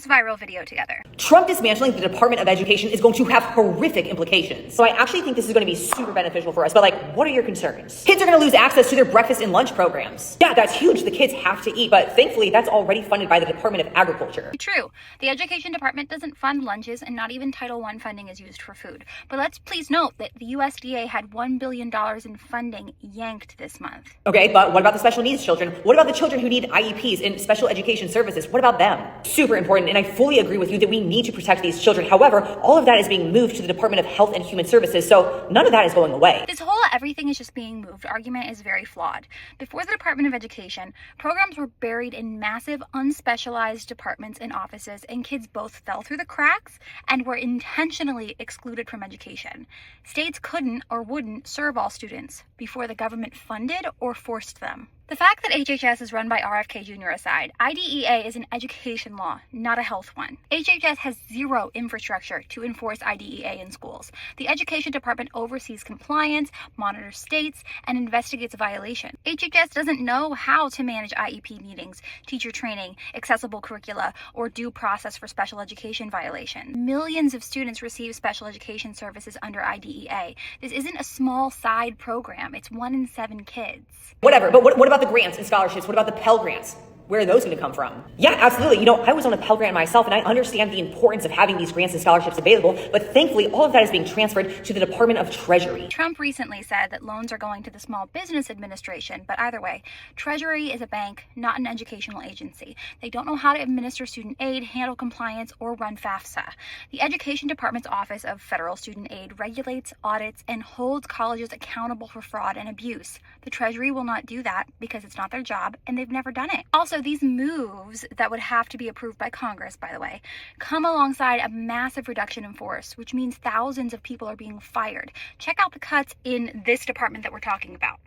this viral video together. Trump dismantling the Department of Education is going to have horrific implications. So I actually think this is going to be super beneficial for us. But what are your concerns? Kids are going to lose access to their breakfast and lunch programs. Yeah, that's huge. The kids have to eat. But thankfully, that's already funded by the Department of Agriculture. True. The Education Department doesn't fund lunches, and not even Title I funding is used for food. But let's please note that the USDA had $1 billion in funding yanked this month. Okay, but what about the special needs children? What about the children who need IEPs and special education services? What about them? Super important, and I fully agree with you that we need to protect these children. However, all of that is being moved to the Department of Health and Human Services, so none of that is going away. This whole everything is just being moved argument is very flawed. Before the Department of Education, programs were buried in massive, unspecialized departments and offices, and kids both fell through the cracks and were intentionally excluded from education. States couldn't or wouldn't serve all students before the government funded or forced them. The fact that HHS is run by RFK Jr. aside, IDEA is an education law, not a health one. HHS has zero infrastructure to enforce IDEA in schools. The Education Department oversees compliance, monitors states, and investigates violation. HHS doesn't know how to manage IEP meetings, teacher training, accessible curricula, or due process for special education violations. Millions of students receive special education services under IDEA. This isn't a small side program. It's 1 in 7 kids. Whatever, but what about the grants and scholarships? What about the Pell Grants? Where are those going to come from? Yeah, absolutely. I was on a Pell Grant myself, and I understand the importance of having these grants and scholarships available, but thankfully, all of that is being transferred to the Department of Treasury. Trump recently said that loans are going to the Small Business Administration, but either way, Treasury is a bank, not an educational agency. They don't know how to administer student aid, handle compliance, or run FAFSA. The Education Department's Office of Federal Student Aid regulates, audits, and holds colleges accountable for fraud and abuse. The Treasury will not do that because it's not their job, and they've never done it. Also, these moves that would have to be approved by Congress, by the way, come alongside a massive reduction in force, which means thousands of people are being fired. Check out the cuts in this department that we're talking about.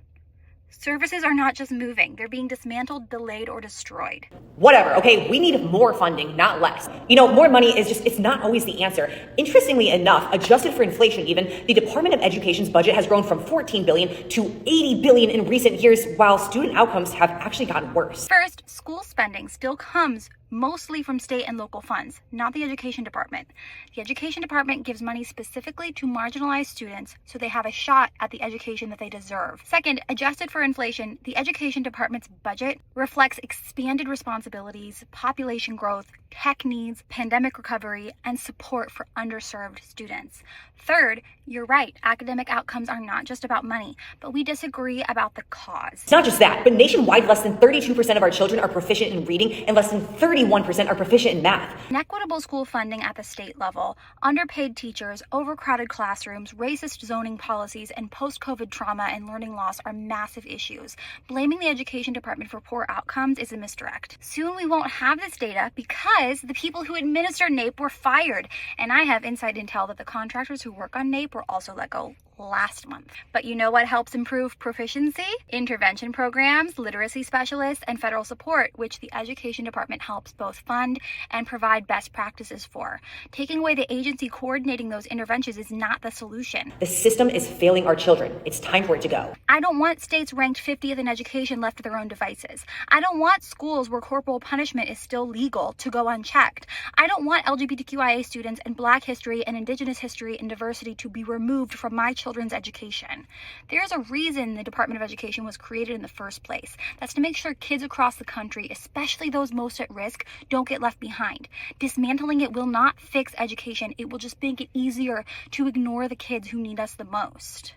Services are not just moving, they're being dismantled, delayed, or destroyed. Whatever, okay? We need more funding, not less. More money it's not always the answer. Interestingly enough, adjusted for inflation even, the Department of Education's budget has grown from $14 billion to $80 billion in recent years, while student outcomes have actually gotten worse. First, school spending still comes mostly from state and local funds, not the Education Department. The Education Department gives money specifically to marginalized students so they have a shot at the education that they deserve. Second, adjusted for inflation, the Education Department's budget reflects expanded responsibilities, population growth, tech needs, pandemic recovery, and support for underserved students. Third, you're right, academic outcomes are not just about money, but we disagree about the cause. It's not just that, but nationwide, less than 32% of our children are proficient in reading, and less than 31% are proficient in math. Inequitable school funding at the state level, underpaid teachers, overcrowded classrooms, racist zoning policies, and post-COVID trauma and learning loss are massive issues. Blaming the Education Department for poor outcomes is a misdirect. Soon we won't have this data because the people who administer NAEP were fired, and I have inside intel that the contractors who work on NAEP were also let go last month. But you know what helps improve proficiency? Intervention programs, literacy specialists, and federal support, which the Education Department helps both fund and provide best practices for. Taking away the agency coordinating those interventions is not the solution. The system is failing our children. It's time for it to go. I don't want states ranked 50th in education left to their own devices. I don't want schools where corporal punishment is still legal to go unchecked. I don't want LGBTQIA students and Black history and Indigenous history and diversity to be removed from my children's education. There's a reason the Department of Education was created in the first place. That's to make sure kids across the country, especially those most at risk, don't get left behind. Dismantling it will not fix education. It will just make it easier to ignore the kids who need us the most.